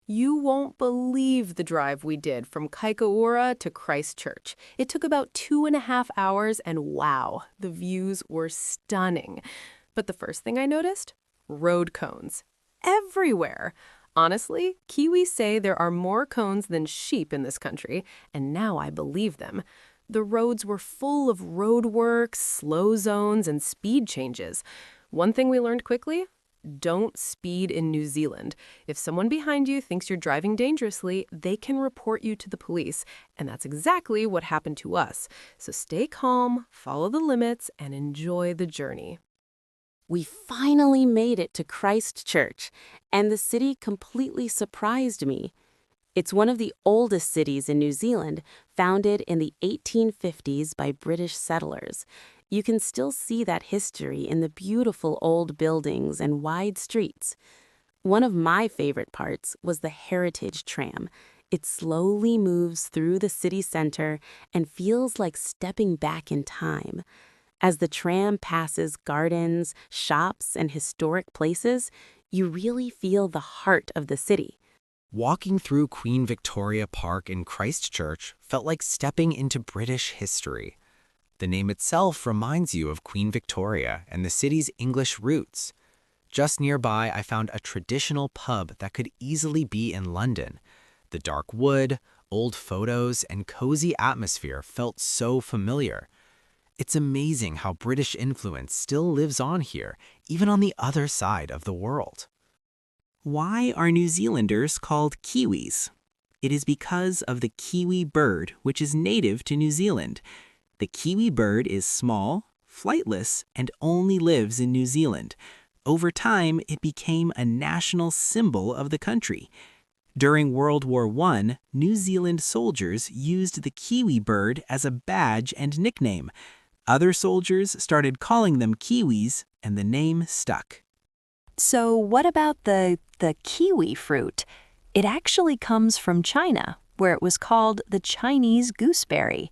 You won't believe the drive we did from Kaikoura to Christchurch. It took about 2.5 hours, and wow, the views were stunning. But the first thing I noticed? Road cones. Everywhere. Honestly, Kiwis say there are more cones than sheep in this country, and now I believe them. The roads were full of roadworks, slow zones, and speed changes. One thing we learned quickly? Don't speed in New Zealand. If someone behind you thinks you're driving dangerously, they can report you to the police, and that's exactly what happened to us. So stay calm, follow the limits, and enjoy the journey. We finally made it to Christchurch, and the city completely surprised me. It's one of the oldest cities in New Zealand, founded in the 1850s by British settlers. You can still see that history in the beautiful old buildings and wide streets. One of my favorite parts was the Heritage Tram. It slowly moves through the city center and feels like stepping back in time. As the tram passes gardens, shops, and historic places, you really feel the heart of the city. Walking through Queen Victoria Park in Christchurch felt like stepping into British history. The name itself reminds you of Queen Victoria and the city's English roots. Just nearby, I found a traditional pub that could easily be in London. The dark wood, old photos, and cozy atmosphere felt so familiar. It's amazing how British influence still lives on here, even on the other side of the world. Why are New Zealanders called Kiwis? It is because of the kiwi bird, which is native to New Zealand. The kiwi bird is small, flightless, and only lives in New Zealand. Over time, it became a national symbol of the country. During World War I, New Zealand soldiers used the kiwi bird as a badge and nickname. Other soldiers started calling them Kiwis, and the name stuck. So what about the kiwi fruit? It actually comes from China, where it was called the Chinese gooseberry.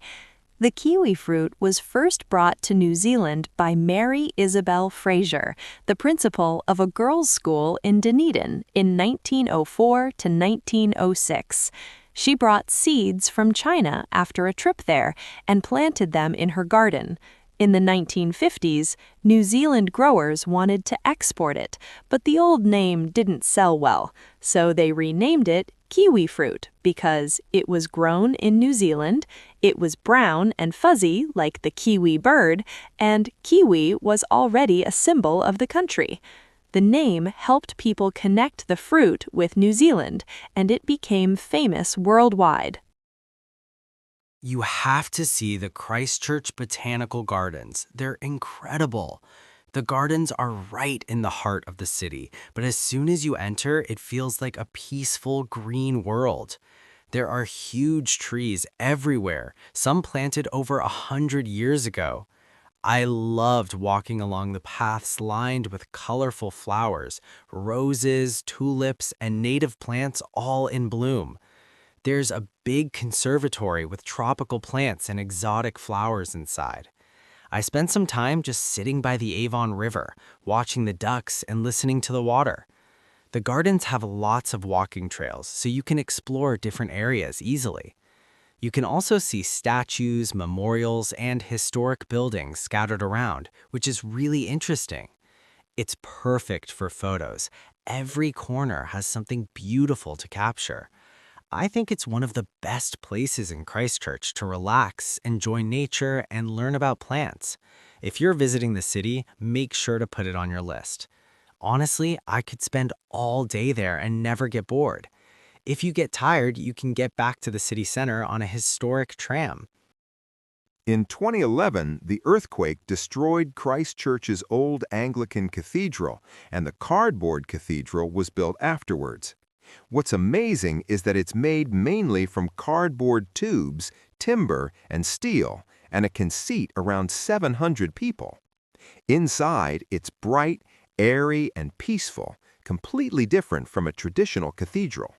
The kiwi fruit was first brought to New Zealand by Mary Isabel Fraser, the principal of a girls' school in Dunedin in 1904 to 1906. She brought seeds from China after a trip there and planted them in her garden. In the 1950s, New Zealand growers wanted to export it, but the old name didn't sell well, so they renamed it kiwi fruit because it was grown in New Zealand, it was brown and fuzzy like the kiwi bird, and kiwi was already a symbol of the country. The name helped people connect the fruit with New Zealand, and it became famous worldwide. You have to see the Christchurch Botanical Gardens. They're incredible. The gardens are right in the heart of the city, but as soon as you enter, it feels like a peaceful green world. There are huge trees everywhere, some planted over 100 years ago. I loved walking along the paths lined with colorful flowers, roses, tulips, and native plants all in bloom. There's a big conservatory with tropical plants and exotic flowers inside. I spent some time just sitting by the Avon River, watching the ducks and listening to the water. The gardens have lots of walking trails, so you can explore different areas easily. You can also see statues, memorials, and historic buildings scattered around, which is really interesting. It's perfect for photos. Every corner has something beautiful to capture. I think it's one of the best places in Christchurch to relax, enjoy nature, and learn about plants. If you're visiting the city, make sure to put it on your list. Honestly, I could spend all day there and never get bored. If you get tired, you can get back to the city center on a historic tram. In 2011, the earthquake destroyed Christchurch's old Anglican cathedral, and the cardboard cathedral was built afterwards. What's amazing is that it's made mainly from cardboard tubes, timber, and steel, and it can seat around 700 people. Inside, it's bright, airy, and peaceful, completely different from a traditional cathedral.